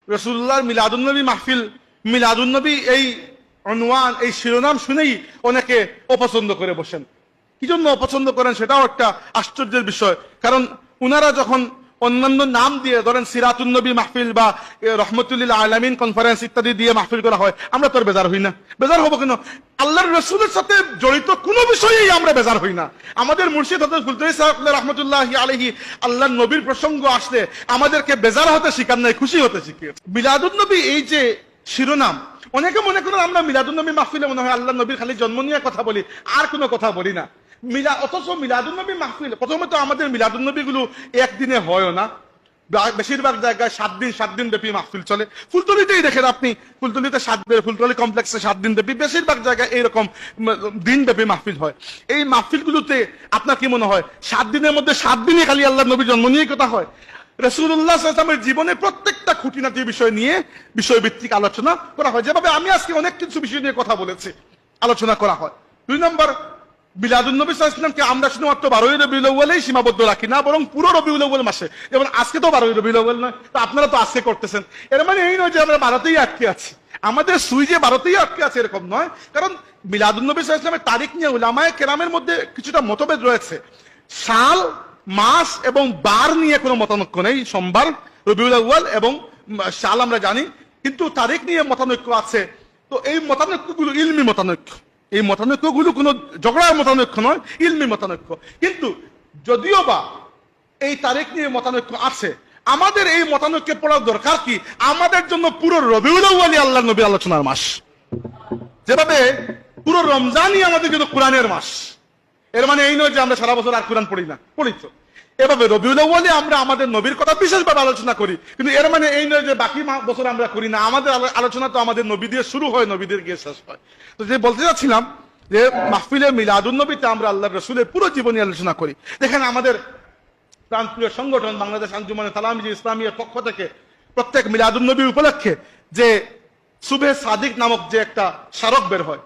রাসূলুল্লাহর মিলাদুন্নবী মাহফিল, মিলাদুন্নবী এই অনওয়ান, এই শিরোনাম শুনেই অনেকে অপছন্দ করে বসেন। কি জন্য অপছন্দ করেন সেটাও একটা আশ্চর্যের বিষয়। কারণ উনারা যখন অন্যান্য নাম দিয়ে, ধরেন সিরাতুন্নবী মাহফিল বা রহমতুল্লিল আলামিন কনফারেন্স ইত্যাদি দিয়ে মাহফিল করা হয়, আমরা তো আর বেজার হই না। বেজার হবো কেন? আল্লাহর রসুলের সাথে জড়িত কোনো বিষয়েই আমরা বেজার হই না। আমাদের মুর্শিদ হযরত ফুলতরি সাহেব রহমতুল্লাহি আলাইহি আল্লাহর নবীর প্রসঙ্গ আসলে আমাদেরকে বেজার হতে শিখান নাই, খুশি হতে শিখিয়ে। মিলাদুন্নবী এই যে শিরোনাম, অনেকে মনে করেন আমরা মিলাদুন্নবী মাহফিলে মনে হয় আল্লাহ নবীর খালি জন্ম নিয়ে কথা বলি, আর কোনো কথা বলি না। অথচ মিলাদুন্নবী মাহফিল, প্রথমত আমাদের মিলাদুন্নবী গুলো একদিনে হয় না, বেশিরভাগ জায়গায় 7 দিন ব্যাপী মাহফিল চলে। ফুলতলিতেই দেখেন আপনি, ফুলতলিতে ফুলতলি কমপ্লেক্সে 7 দিন ব্যাপী, বেশিরভাগ জায়গায় এইরকম দিন ব্যাপী মাহফিল হয়। এই মাহফিল গুলোতে আপনার কি মনে হয় 7 দিনের মধ্যে 7 দিনই খালি আল্লাহ নবীর জন্ম নিয়ে কথা হয়? রাসূলুল্লাহ সাল্লাল্লাহু আলাইহি ওয়াসাল্লামের জীবনে প্রত্যেকটা খুঁটিনাটি বিষয় নিয়ে বিষয়ভিত্তিক আলোচনা করা হয়, যেভাবে আমি আজকে অনেক কিছু বিষয় নিয়ে কথা বলেছি, আলোচনা করা হয়। 2 নম্বর, মিলাদুন্নবী সাল্লাল্লাহু আলাইহি ওয়াসাল্লামকে আমরা শুধুমাত্র 12ই রবিউল আউয়ালেই সীমাবদ্ধ রাখি না, বরং পুরো রবিউল আউয়াল মাসে। যেমন আজকে তো 12ই রবিউল আউয়াল নয়, তো আপনারা তো আজকে করতেছেন, এর মানে এই নয় যে আমরা 12তেই আটকে আছি। আমাদের সুই যে 12তেই আটকে আছে এরকম নয়। কারণ মিলাদুন্নবী সাল্লাল্লাহু আলাইহি ওয়াসাল্লামের তারিখ নিয়ে উলামায়ে কেরামের মধ্যে কিছুটা মতভেদ রয়েছে। সাল, মাস এবং বার নিয়ে কোনো মতানৈক্য নেই। সোমবার, রবিউল আউয়াল এবং সাল আমরা জানি, কিন্তু তারিখ নিয়ে মতানৈক্য আছে। তো এই মতানৈক্যগুলো ইলমি মতানৈক্য, এই মতানৈক্যগুলো কোনো ঝগড়ার মতানৈক্য নয়, ইলমি মতানৈক্য। কিন্তু যদিও বা এই তারিখ নিয়ে মতানৈক্য আছে, আমাদের এই মতানৈক্যে পড়ার দরকার কি? আমাদের জন্য পুরো রবিউল আউয়ালই আল্লাহর নবী আলোচনার মাস, যেভাবে পুরো রমজানই আমাদের জন্য কোরআনের মাস। এর মানে এই নয় যে আমরা সারা বছর আর কোরআন পড়ি না, পড়ি তো। এভাবে রবিউল আউয়ালে আমরা আমাদের নবীর কথা বিশেষভাবে আলোচনা করি, কিন্তু এর মানে এই নয় যে বাকি বছর আমরা করি না। আমাদের আলোচনা তো আমাদের নবী দিয়ে শুরু হয়, নবীদের গিয়ে শেষ হয়। তো যে বলতে চাচ্ছিলাম যে মাহফিলে মিলাদুন্নবীতে আমরা আল্লাহর রাসূলের পুরো জীবনী আলোচনা করি। দেখেন আমাদের প্রান্তীয় সংগঠন বাংলাদেশ আঞ্জুমানে তালামিজি ইসলামিয়ার পক্ষ থেকে প্রত্যেক মিলাদুন্নবী উপলক্ষে যে সুবে সাদিক নামক যে একটা স্মারক বের হয়,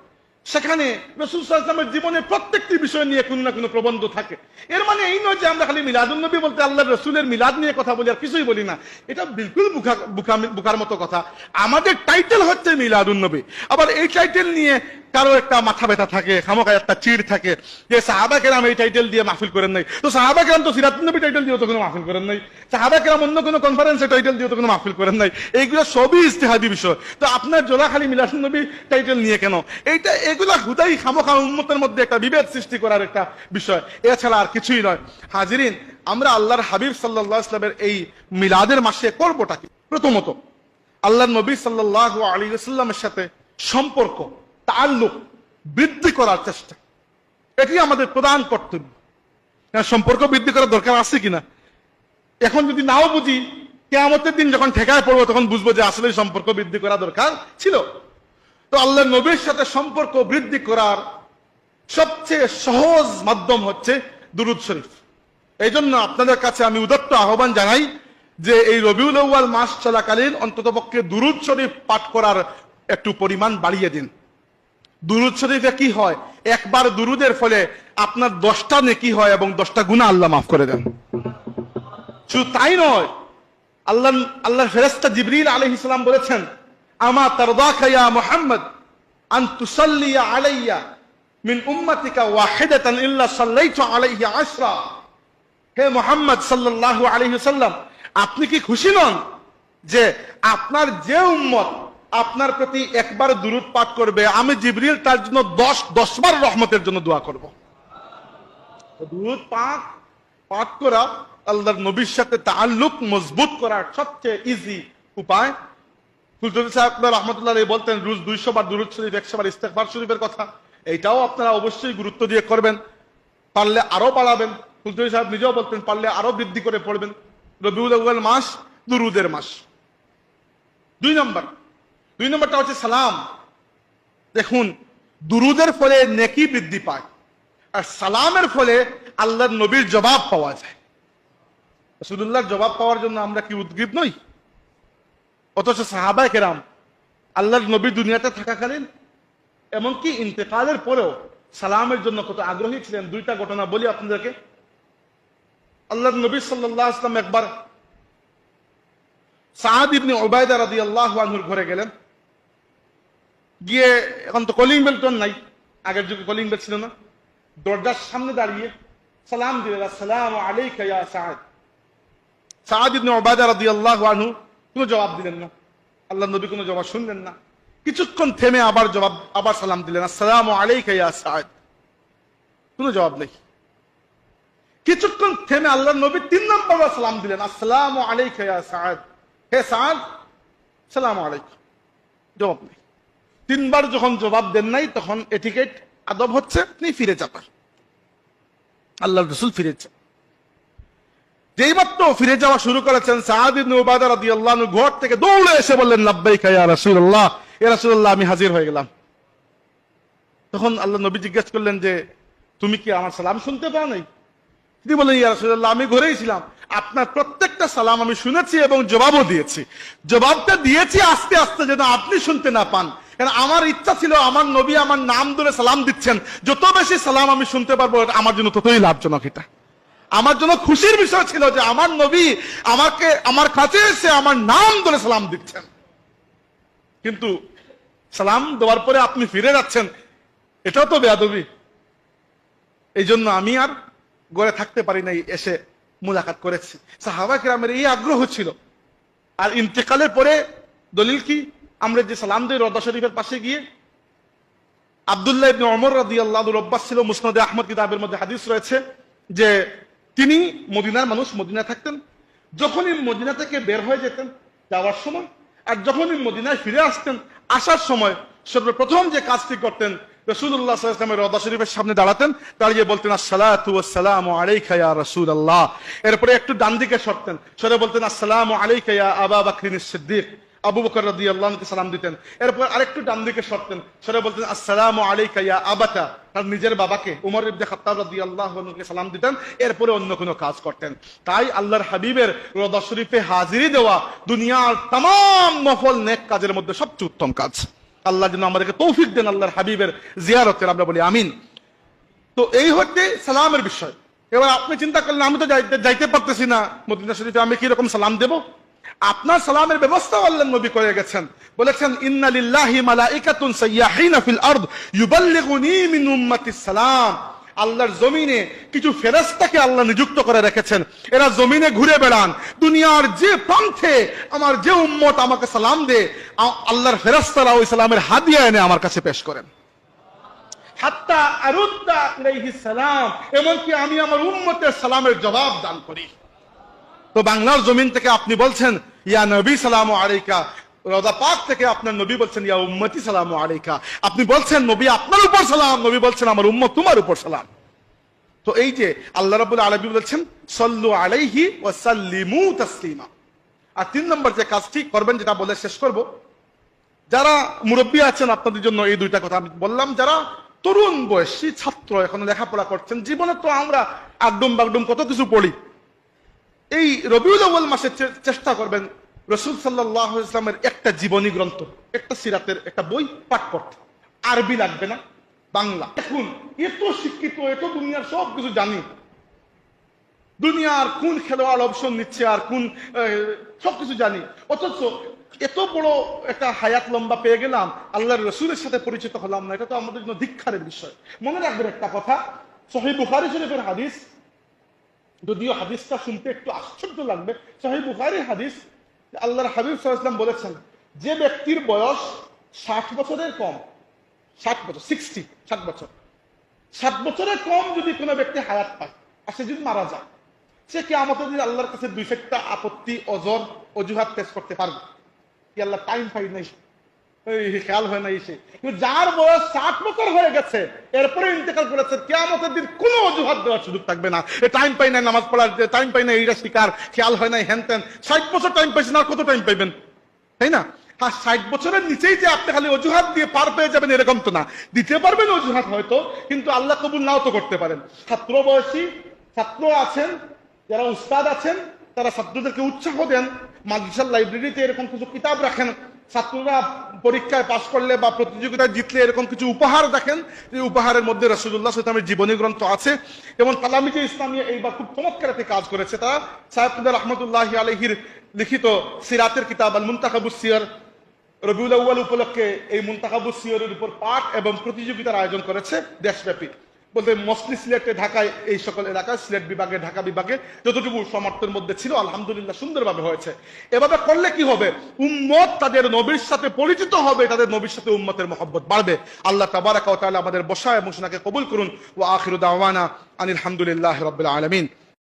সেখানে রাসূল সাল্লাল্লাহু আলাইহি ওয়াসাল্লামের জীবনে প্রত্যেকটি বিষয় নিয়ে কোনো না কোনো প্রবন্ধ থাকে। এর মানে এই নয় যে আমরা খালি মিলাদুন্নবী বলতে আল্লাহর রাসূলের মিলাদ নিয়ে কথা বলি আর কিছুই বলি না। এটা বিলকুল বুকার মতো কথা। আমাদের টাইটেল হচ্ছে মিলাদুন্নবী, আবার এই টাইটেল নিয়ে কারো একটা মাথা ব্যথা থাকে, খামোখা একটা চিড় থাকে যে সাহাবা কেরাম এই টাইটেল দিয়ে মাহফিল করেন নাই। তো সাহাবা কেরাম তো সিরাতুন্নবী টাইটেল দিয়ে তো কোনো মাহফিল করেন নাই, সাহাবা কেরাম অন্য কোনো কনফারেন্সে টাইটেল দিয়ে তো কোনো মাহফিল করেন নাই। এইগুলো সবই ইজতিহাদি বিষয়। তো আপনার জোলা খালি মিলাদুন্নবী টাইটেল নিয়ে কেন? এইটা এগুলা হুদাই খামোখা উম্মতের মধ্যে একটা বিভেদ সৃষ্টি করার একটা বিষয়, এছাড়া আর কিছুই নয়। হাজিরিন, আমরা আল্লাহর হাবিব সাল্লাল্লাহু আলাইহি ওয়াসাল্লামের এই মিলাদের মাসে করবোটা কি? প্রথমত আল্লাহর নবী সাল্লাল্লাহু আলাইহি ওয়াসাল্লামের সাথে সম্পর্ক, তাআল্লুক বৃদ্ধি করার চেষ্টা, এটি আমাদের প্রধান কর্তব্য। সম্পর্ক বৃদ্ধি করার দরকার আছে কিনা এখন যদি নাও বুঝি, কিয়ামতের দিন যখন ঠেকায় পড়বো তখন বুঝবো যে আসলে সম্পর্ক বৃদ্ধি করা দরকার ছিল। তো আল্লাহর নবীর সাথে সম্পর্ক বৃদ্ধি করার সবচেয়ে সহজ মাধ্যম হচ্ছে দুরূদ শরীফ। এই জন্য আপনাদের কাছে আমি উদাত্ত আহ্বান জানাই যে এই রবিউল আউয়াল মাস চলাকালীন অন্ততপক্ষে দুরূদ শরীফ পাঠ করার একটু পরিমাণ বাড়িয়ে দিন। দুরূদ শরীফে কি হয়, একবার দুরুদের ফলে আপনার 10টা নেকি হয় এবং 10টা গুনাহ আল্লাহ মাফ করে দেন। শুধু তাই নয়, আল্লাহর ফেরেশতা জিবরিল আলাইহিস সালাম বলেছেন, আমা তারদাকা ইয়া মুহাম্মদ আন তুসাল্লি আলাইয়া মিন উম্মাতিকা ওয়াহিদাতান ইল্লা সাল্লাইতু আলাইহি 10। হে মুহাম্মদ সাল্লাল্লাহু আলাইহি ওয়াসাল্লাম, আপনি কি খুশি নন যে আপনার যে উম্মত আপনার প্রতি একবার দুরূদ পাঠ করবে, আমি জিবরিল তার জন্য 10 বার রহমতের জন্য দোয়া করব। দুরূদ পাঠ করা আল্লাহর নবীর সাথে তাআল্লুক মজবুত করার সবচেয়ে ইজি উপায়। ফুলতলি সাহেব রাহমাতুল্লাহ আলাইহি বলতেন রোজ 200 বার দুরূদ শরীফ, 100 বার ইস্তেগফার শরীফের কথা। এইটাও আপনারা অবশ্যই গুরুত্ব দিয়ে করবেন, পারলে আরো বাড়াবেন। ফুলতলি সাহেব নিজেও বলতেন পারলে আরো বৃদ্ধি করে পড়বেন। রবিউল আউয়াল মাস দুরুদের মাস। 2 নম্বরটা হচ্ছে সালাম। দেখুন, দুরুদের ফলে নেকি বৃদ্ধি পায়, আর সালামের ফলে আল্লাহর নবীর জবাব পাওয়া যায়। রাসূলুল্লাহর জবাব পাওয়ার জন্য আমরা কি উদ্গ্রীব নই? অথচ সাহাবায়ে কেরাম আল্লাহর নবী দুনিয়াতে থাকাকালীন এমনকি ইন্তেকালের পরেও সালামের জন্য কত আগ্রহী ছিলেন। 2টা ঘটনা বলি আপনাদেরকে। আল্লাহর নবী সাল্লাল্লাহু আলাইহি ওয়াসাল্লাম একবার সাআদ ইবনে উবাইদা রাদিয়াল্লাহু আনহুর ঘরে গেলেন, গিয়ে এখন তো কলিং বেল টোন নাই, আগের যুগে কলিং বেল ছিল না, দরজার সামনে দাঁড়িয়ে সালাম দিলেন, আসসালামু আলাইকা ইয়া সাআদ। সাআদ ইবনে উবাইদা রাদিয়াল্লাহু আনহু কোনো জবাব দিলেন না, আল্লাহ নবী কোনো জবাব শুনলেন না। কিছুক্ষণ থেমে আবার সালাম দিলেন, আসসালামু আলাইকা ইয়া সাআদ। কোনো জবাব নেই। কিছুক্ষণ থেমে আল্লাহ নবী 3 নম্বর সালাম দিলেন, আসসালামু আলাইকা ইয়া সাআদ। হে সাআদ, সালামু আলাইকুম। জবাব নেই। 3 বার যখন জবাব দেন নাই, তখন এটিকেট আদব হচ্ছে আপনি ফিরে যাবেন। আল্লাহর রাসূল ফিরেছেন। যেই মাত্র ফিরে যাওয়া শুরু করেছেন, সাআদ ইবনে উবাদা রাদিয়াল্লাহু আনহু ঘর থেকে দৌড়ে এসে বললেন, লাব্বাইকা ইয়া রাসূলুল্লাহ, ইয়া রাসূলুল্লাহ, আমি হাজির হয়ে গেলাম। তখন আল্লাহ নবী জিজ্ঞেস করলেন যে, তুমি কি আমার সালাম শুনতে পাও নাই? তিনি বললেন, ইয়া রাসূলুল্লাহ, আমি ঘরেই ছিলাম, আপনার প্রত্যেকটা সালাম আমি শুনেছি এবং জবাবও দিয়েছি। জবাবটা দিয়েছি আস্তে আস্তে যেন আপনি শুনতে না পান, কারণ আমার ইচ্ছা ছিল আমার নবী আমার নাম ধরে সালাম দিচ্ছেন, যত বেশি সালাম আমি শুনতে পারবো আমার জন্য ততই লাভজনক। এটা আমার জন্য খুশির বিষয় ছিল যে আমার নবী আমার কাছে এসে আমার নাম ধরে সালাম দিচ্ছেন। কিন্তু সালাম দেওয়ার পরে আপনি ফিরে যাচ্ছেন, এটাও তো বেয়াদবি। এই জন্য আমি আর ঘরে থাকতে পারি নাই, এসে মুলাকাত করেছি। সাহাবা কিরামের এই আগ্রহ ছিল। আর ইন্তেকালের পরে দলিল কি? আমরা যে সালাম দিই রওজা শরীফের পাশে গিয়ে, আব্দুল্লাহ ইবনে ওমর রাদিয়াল্লাহু আনহু অভ্যাস ছিল, মুসনাদে আহমদ কিতাবের মধ্যে হাদিস রয়েছে যে তিনি মদিনার মানুষ, মদিনায় থাকতেন। যখনই মদিনা থেকে বের হয়ে যেতেন যাওয়ার সময়, আর যখনই মদিনায় ফিরে আসতেন আসার সময়, সর্বপ্রথম যে কাজটি করতেন, রাসূলুল্লাহ সাল্লাল্লাহু আলাইহি ওয়াসাল্লামের রওজা শরীফের সামনে দাঁড়াতেন, দাঁড়িয়ে বলতেন, আসসালাতু ওয়াসসালামু আলাইকা ইয়া রাসূলুল্লাহ। এরপরে একটু ডান দিকে সরতেন, সরে বলতেন, আসসালামু আলাইকা ইয়া আবা বকরিন সিদ্দিক। আবু বকর রাদিয়াল্লাহু আনহুকে সালাম দিতেন। এরপর আরেকটু ডান দিকে সরতেন, সরে বলতেন, আসসালামু আলাইকা ইয়া আবাতা। তার নিজের বাবাকে উমর ইবনে খাত্তাব রাদিয়াল্লাহু আনহুকে সালাম দিতেন। এরপরে অন্য কোনো কাজ করতেন। তাই আল্লাহর হাবিবের রওজা শরীফে হাজিরি দেওয়া দুনিয়ার तमाम নফল নেক কাজের মধ্যে সবচেয়ে উত্তম কাজ। আল্লাহ যেন আমাদেরকে তৌফিক দেন আল্লাহর হাবিবের জিয়ারতের, আমরা বলি আমিন। তো এই হচ্ছে সালামের বিষয়। এবার আপনি চিন্তা করলেন, আমি তো যাইতে পারতেছি না মদিনা শরীফে, আমি কি রকম সালাম দেব? আপনার সালামের ব্যবস্থা আল্লাহ নবী করে গেছেন। বলেছেন, ইন্না লিল্লাহি মালাইকাতুন সাইয়াহিনা ফিল আরদ ইউবাল্লিগুনি মিন উম্মাতিস সালাম। আল্লাহর জমিনে কিছু ফেরেশতাকে আল্লাহ নিযুক্ত করে রেখেছেন, এরা জমিনে ঘুরে বেড়ান, দুনিয়ার যে প্রান্তে আমার যে উম্মত আমাকে সালাম দে, আল্লাহর ফেরেশতারা ওই সালামের হাদিয়া এনে আমার কাছে পেশ করেন। হাত্তা আরুদ্দা ইলাইহিস সালাম, এমনকি আমি আমার উম্মতের সালামের জবাব দান করি। তো বাংলার জমিন থেকে আপনি বলছেন, ইয়া নবী সালামু আলাইকা। রওজা পাক থেকে আপনার নবী বলছেন, ইয়া উম্মতি সালামু আলাইকা। আপনি বলছেন, নবী আপনার উপর সালাম, নবী বলছেন, আমার উম্মত তোমার উপর সালাম। তো এই যে আল্লাহ রাব্বুল আলামিন বলেছেন, সাল্লু আলাইহি ওয়া সাল্লিমু তাসলিমা। আর 3 নম্বর যে কাজটি করবেন, যেটা বলে শেষ করব, যারা মুরব্বী আছেন আপনাদের জন্য এই 2টা কথা আমি বললাম। যারা তরুণ বয়সী ছাত্র, এখন লেখাপড়া করছেন, জীবনে তো আমরা আগডুম বাগডুম কত কিছু পড়ি, এই রবিউল আউয়াল মাসে চেষ্টা করবেন রাসূল সাল্লাল্লাহু আলাইহি ওয়াসাল্লামের একটা জীবনী গ্রন্থ, একটা সিরাতের একটা বই পাঠ করতে। আরবি লাগবে না, বাংলা। এখন এত শিক্ষিত, এত দুনিয়ার সব কিছু জানি, দুনিয়ার কোন খেলোয়াড় অপশন নিচ্ছে আর কোন সবকিছু জানি, অথচ এত বড় একটা হায়াত লম্বা পেয়ে গেলাম, আল্লাহর রাসূলের সাথে পরিচিত হলাম না। এটা তো আমাদের জন্য ধিক্কারের বিষয়। মনে রাখবেন একটা কথা, সহিহ বুখারী শরীফের হাদিস, যদিও হাদিসটা শুনতে একটু আশ্চর্য লাগবে, সহিহ বুখারীর হাদিস, আল্লাহর হাবিব সাল্লাল্লাহু আলাইহি ওয়াসাল্লাম বলেছেন, যে ব্যক্তির বয়স 60 বছরের কম, 60 বছর, 60 বছর, 60 বছরের কম যদি কোনো ব্যক্তি হায়াত পায় আর সে যদি মারা যায়, সে কিয়ামতের দিন আল্লাহর কাছে 200টা আপত্তি, অজর, অজুহাত পেশ করতে পারবে। কি আল্লাহ টাইম পাই নাই, খেয়াল হয় নাই সে। কিন্তু যার বয়স 60 বছর হয়ে গেছে, এরপরে ইন্তেকাল করেছে, কিয়ামতের দিন কোনো অজুহাত দেওয়ার সুযোগ থাকবে না। টাইম পাই না নামাজ পড়ার, টাইম পাই না এইটা শিকার, খেয়াল হয় নাই হ্যান ত্যান। 60 বছর টাইম পাইছেন, আর কত টাইম পাইবেন, তাই না? হ্যাঁ, 60 বছরের নিচেই যে আপনি খালি অজুহাত দিয়ে পার পেয়ে যাবেন এরকম তো না। দিতে পারবেন অজুহাত হয়তো, কিন্তু আল্লাহ কবুল নাও তো করতে পারেন। ছাত্র বয়সী ছাত্র আছেন, যারা উস্তাদ আছেন, তারা ছাত্রদেরকে উৎসাহ দেন, মাদ্রাসার লাইব্রেরিতে এরকম কিছু কিতাব রাখেন, ছাত্ররা পরীক্ষায় পাশ করলে বা প্রতিযোগিতায় জিতলে এরকম কিছু উপহার দেখেন, যে উপহারের মধ্যে রাসূলুল্লাহ সাল্লাল্লাহু আলাইহি ওয়াসাল্লামের জীবনী গ্রন্থ আছে। যেমন তালামিজে ইসলামিয়া এইবার খুব চমৎকার একটি কাজ করেছে। তারা সাহেব রহমতুল্লাহ আলাইহির লিখিত সিরাতের কিতাব আল মুনতাখাবুস সিয়ার রবিউল আউয়াল উপলক্ষে এই মুনতাখাবুস সিয়ারের উপর পাঠ এবং প্রতিযোগিতার আয়োজন করেছে দেশব্যাপী। বলতে মসলি সিলেটে, ঢাকায়, এই সকল এলাকায়, সিলেট বিভাগে, ঢাকা বিভাগে যতটুকু সামর্থ্যের মধ্যে ছিল আলহামদুলিল্লাহ সুন্দরভাবে হয়েছে। এভাবে করলে কি হবে, উম্মত তাদের নবীর সাথে পরিচিত হবে, তাদের নবীর সাথে উম্মতের মহব্বত বাড়বে। আল্লাহ তাবারাকা ওয়া তাআলা আমাদের বসা এবং শোনাকে কবুল করুন। ওয়া আখিরু দাওয়ানা আনিল হামদুলিল্লাহি রাব্বিল আলামিন।